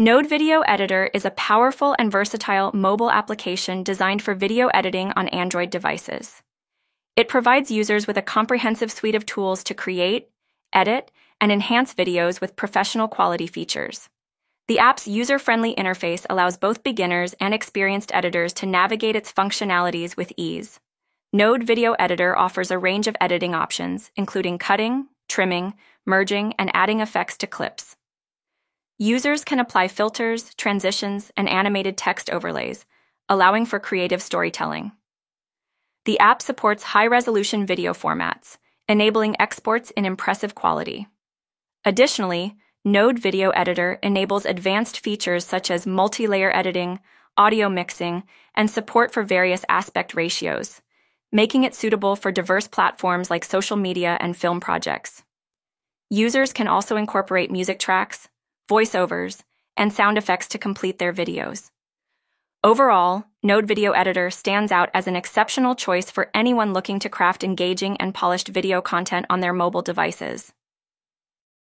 Node Video Editor is a powerful and versatile mobile application designed for video editing on Android devices. It provides users with a comprehensive suite of tools to create, edit, and enhance videos with professional quality features. The app's user-friendly interface allows both beginners and experienced editors to navigate its functionalities with ease. Node Video Editor offers a range of editing options, including cutting, trimming, merging, and adding effects to clips. Users can apply filters, transitions, and animated text overlays, allowing for creative storytelling. The app supports high-resolution video formats, enabling exports in impressive quality. Additionally, Node Video Editor enables advanced features such as multi-layer editing, audio mixing, and support for various aspect ratios, making it suitable for diverse platforms like social media and film projects. Users can also incorporate music tracks, voiceovers, and sound effects to complete their videos. Overall, Node Video Editor stands out as an exceptional choice for anyone looking to craft engaging and polished video content on their mobile devices.